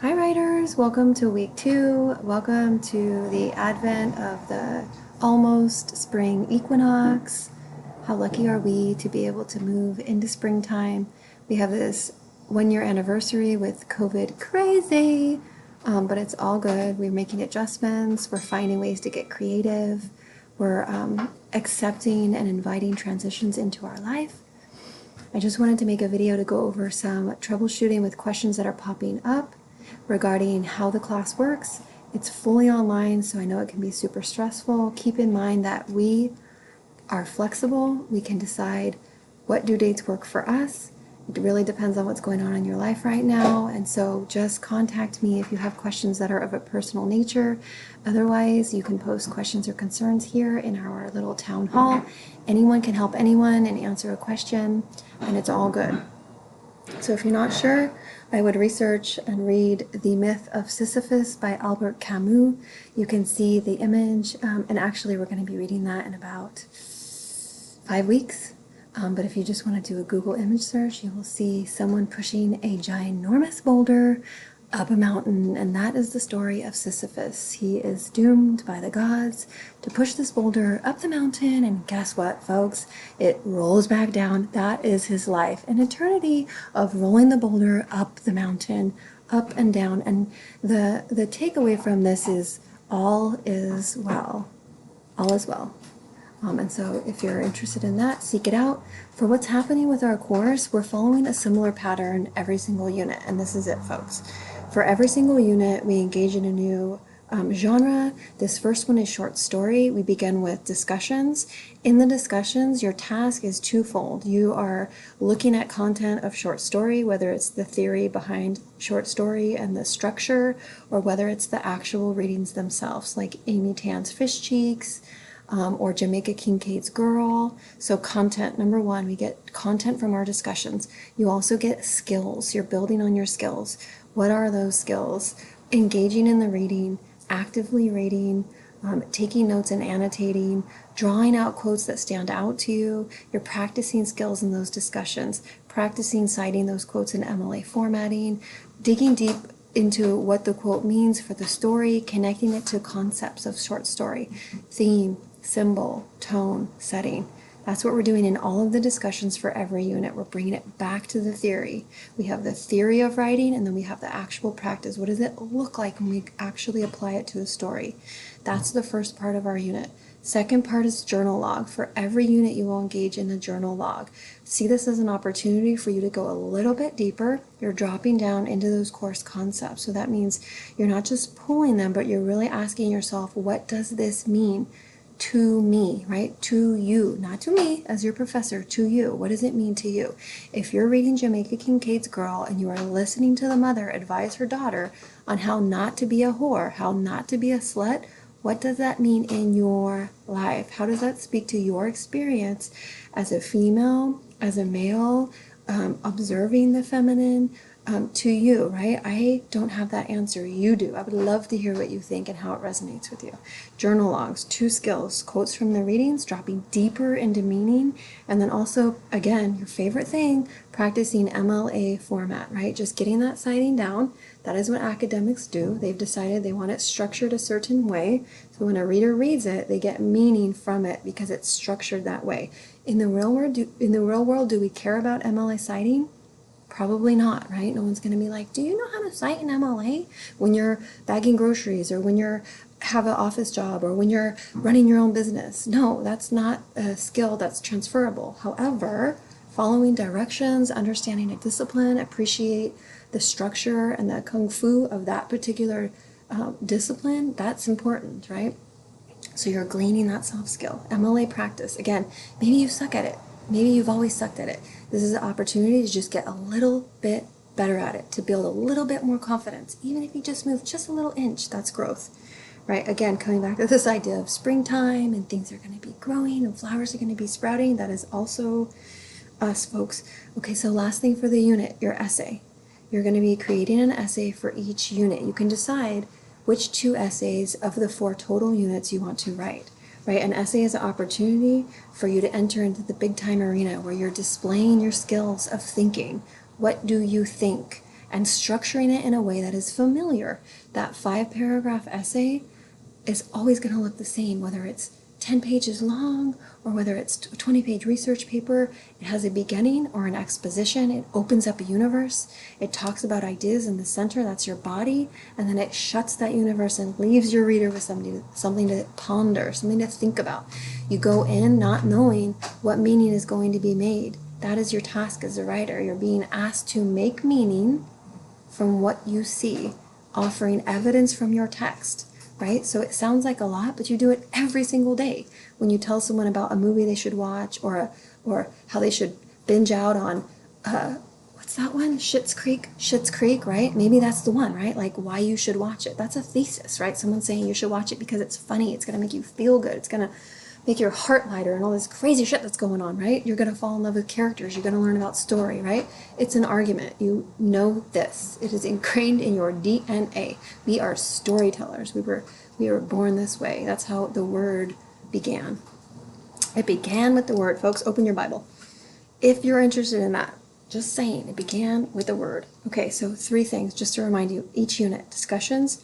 Hi writers, welcome to week 2. Welcome to the advent of the almost spring equinox. How lucky are we to be able to move into springtime? We have this 1 year anniversary with COVID crazy, but it's all good. We're making adjustments, we're finding ways to get creative, we're accepting and inviting transitions into our life. I just wanted to make a video to go over some troubleshooting with questions that are popping up regarding how the class works. It's fully online, so I know it can be super stressful. Keep in mind that we are flexible. We can decide what due dates work for us. It really depends on what's going on in your life right now, and so just contact me if you have questions that are of a personal nature. Otherwise, you can post questions or concerns here in our little town hall. Anyone can help anyone and answer a question, and it's all good. So if you're not sure, I would research and read The Myth of Sisyphus by Albert Camus. You can see the image, and actually we're going to be reading that in about 5 weeks. But if you just want to do a Google image search, you will see someone pushing a ginormous boulder up a mountain, and that is the story of Sisyphus. He is doomed by the gods to push this boulder up the mountain, and guess what, folks? It rolls back down. That is his life. An eternity of rolling the boulder up the mountain, up and down. And the takeaway from this is all is well. All is well. And so if you're interested in that, seek it out. For what's happening with our course, we're following a similar pattern every single unit, and this is it, folks. For every single unit, we engage in a new genre. This first one is short story. We begin with discussions. In the discussions, your task is twofold. You are looking at content of short story, whether it's the theory behind short story and the structure, or whether it's the actual readings themselves, like Amy Tan's Fish Cheeks, or Jamaica Kincaid's Girl. So content, number one, we get content from our discussions. You also get skills. You're building on your skills. What are those skills? Engaging in the reading, actively reading, taking notes and annotating, drawing out quotes that stand out to you. You're practicing skills in those discussions, practicing citing those quotes in MLA formatting, digging deep into what the quote means for the story, connecting it to concepts of short story, theme, symbol, tone, setting. That's what we're doing in all of the discussions for every unit. We're bringing it back to the theory. We have the theory of writing, and then we have the actual practice. What does it look like when we actually apply it to a story? That's the first part of our unit. Second part is journal log. For every unit, you will engage in a journal log. See this as an opportunity for you to go a little bit deeper. You're dropping down into those course concepts. So that means you're not just pulling them, but you're really asking yourself, what does this mean to me, right? To you, not to me as your professor, to you. What does it mean to you? If you're reading Jamaica Kincaid's Girl and you are listening to the mother advise her daughter on how not to be a whore, how not to be a slut, what does that mean in your life? How does that speak to your experience as a female, as a male, observing the feminine, to you, right? I don't have that answer. You do. I would love to hear what you think and how it resonates with you. Journal logs, 2 skills, quotes from the readings, dropping deeper into meaning, and then also, again, your favorite thing, practicing MLA format, right? Just getting that citing down. That is what academics do. They've decided they want it structured a certain way. So when a reader reads it, they get meaning from it because it's structured that way. In the real world, do we care about MLA citing? Probably not, right? No one's going to be like, do you know how to cite an MLA when you're bagging groceries, or when you're have an office job, or when you're running your own business? No, that's not a skill that's transferable. However, following directions, understanding a discipline, appreciate the structure and the kung fu of that particular discipline, that's important, right? So you're gleaning that soft skill. MLA practice. Again, maybe you suck at it. Maybe you've always sucked at it. This is an opportunity to just get a little bit better at it, to build a little bit more confidence. Even if you just move just a little inch, that's growth, right? Again, coming back to this idea of springtime and things are going to be growing and flowers are going to be sprouting. That is also us, folks. Okay, so last thing for the unit, your essay. You're going to be creating an essay for each unit. You can decide which 2 essays of the 4 total units you want to write. Right? An essay is an opportunity for you to enter into the big time arena where you're displaying your skills of thinking. What do you think? and structuring it in a way that is familiar. That 5-paragraph essay is always going to look the same, whether it's 10 pages long or whether it's a 20-page research paper. It has a beginning or an exposition. It opens up a universe. It talks about ideas in the center, that's your body, and then it shuts that universe and leaves your reader with something to ponder, something to think about. You go in not knowing what meaning is going to be made. That is your task as a writer. You're being asked to make meaning from what you see, offering evidence from your text. Right? So it sounds like a lot, but you do it every single day. When you tell someone about a movie they should watch, or how they should binge out on, what's that one? Schitt's Creek, right? Maybe that's the one, right? Like why you should watch it. That's a thesis, right? Someone's saying you should watch it because it's funny. It's going to make you feel good. It's going to make your heart lighter and all this crazy shit that's going on, right? You're going to fall in love with characters. You're going to learn about story, right? It's an argument. You know this. It is ingrained in your DNA. We are storytellers. We were born this way. That's how the word began. It began with the word. Folks, open your Bible. If you're interested in that, just saying, it began with the word. Okay, so 3 things just to remind you. Each unit: discussions,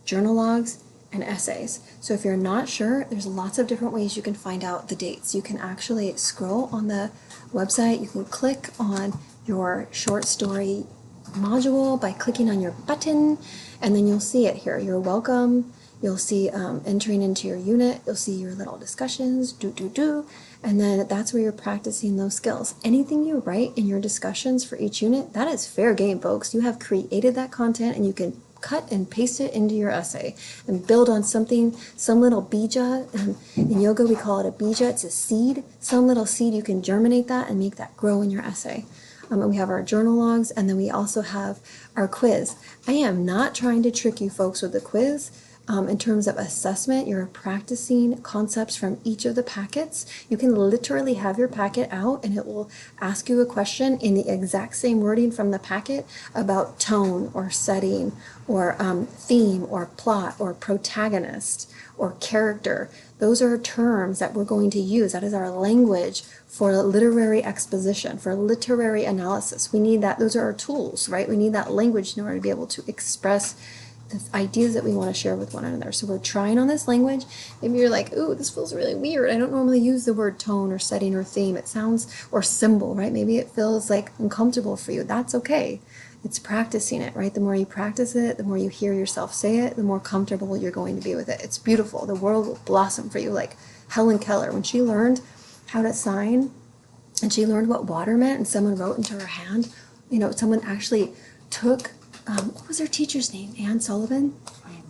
journal logs, and essays. So if you're not sure, there's lots of different ways you can find out the dates. You can actually scroll on the website. You can click on your short story module by clicking on your button, and then you'll see it here. You're welcome. You'll see entering into your unit. You'll see your little discussions, and then that's where you're practicing those skills. Anything you write in your discussions for each unit, that is fair game, folks. You have created that content, and you can cut and paste it into your essay and build on something, some little bija. In yoga, we call it a bija. It's a seed. Some little seed, you can germinate that and make that grow in your essay. And we have our journal logs, and then we also have our quiz. I am not trying to trick you folks with the quiz. In terms of assessment, you're practicing concepts from each of the packets. You can literally have your packet out and it will ask you a question in the exact same wording from the packet about tone or setting or theme or plot or protagonist or character. Those are terms that we're going to use. That is our language for literary exposition, for literary analysis. We need that. Those are our tools, right? We need that language in order to be able to express the ideas that we want to share with one another. So we're trying on this language. Maybe you're like, ooh, this feels really weird. I don't normally use the word tone or setting or theme. It sounds, or symbol, right? Maybe it feels like uncomfortable for you. That's okay. It's practicing it, right? The more you practice it, the more you hear yourself say it, the more comfortable you're going to be with it. It's beautiful. The world will blossom for you. Like Helen Keller, when she learned how to sign and she learned what water meant and someone wrote into her hand, someone actually took what was her teacher's name? Anne Sullivan?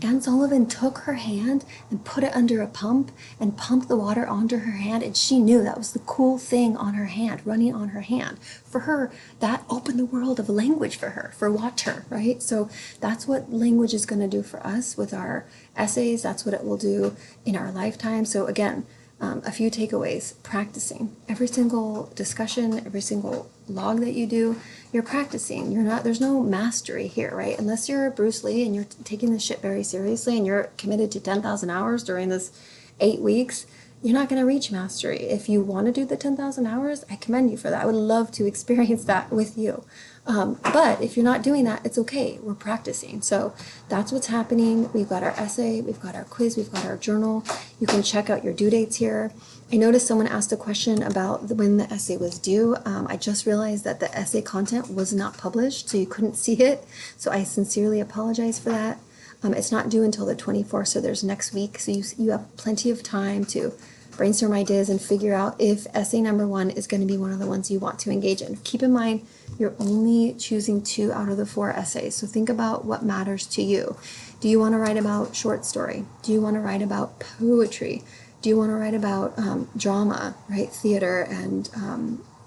Anne Sullivan took her hand and put it under a pump and pumped the water onto her hand, and she knew that was the cool thing on her hand, running on her hand. For her, that opened the world of language for her, for water, right? So that's what language is going to do for us with our essays. That's what it will do in our lifetime. So again, a few takeaways: practicing. Every single discussion, every single log that you do, you're practicing. There's no mastery here, right? Unless you're Bruce Lee and you're taking this shit very seriously and you're committed to 10,000 hours during this 8 weeks, you're not going to reach mastery. If you want to do the 10,000 hours, I commend you for that. I would love to experience that with you. But if you're not doing that, it's okay. We're practicing. So that's what's happening. We've got our essay, we've got our quiz, we've got our journal. You can check out your due dates here. I noticed someone asked a question about when the essay was due. I just realized that the essay content was not published, so you couldn't see it. So I sincerely apologize for that. It's not due until the 24th, so there's next week. So you have plenty of time to brainstorm ideas and figure out if essay number 1 is going to be one of the ones you want to engage in. Keep in mind, you're only choosing 2 out of the 4 essays. So think about what matters to you. Do you want to write about short story? Do you want to write about poetry? Do you want to write about drama, right? Theater and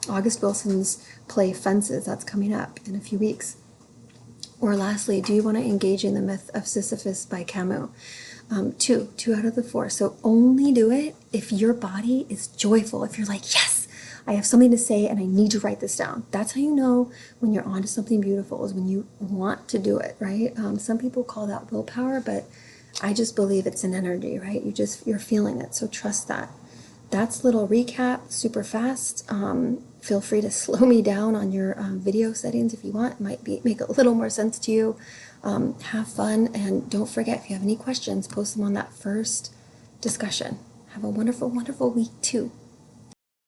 August Wilson's play Fences, that's coming up in a few weeks. Or lastly, do you want to engage in the myth of Sisyphus by Camus? 2 out of the 4. So only do it if your body is joyful. If you're like, yes, I have something to say and I need to write this down. That's how you know when you're onto something beautiful, is when you want to do it, right? Some people call that willpower, but I just believe it's an energy, right? You're feeling it. So trust that. That's little recap, super fast. Feel free to slow me down on your video settings if you want. It might make a little more sense to you. Have fun, and don't forget, if you have any questions, post them on that first discussion. Have a wonderful, wonderful week too.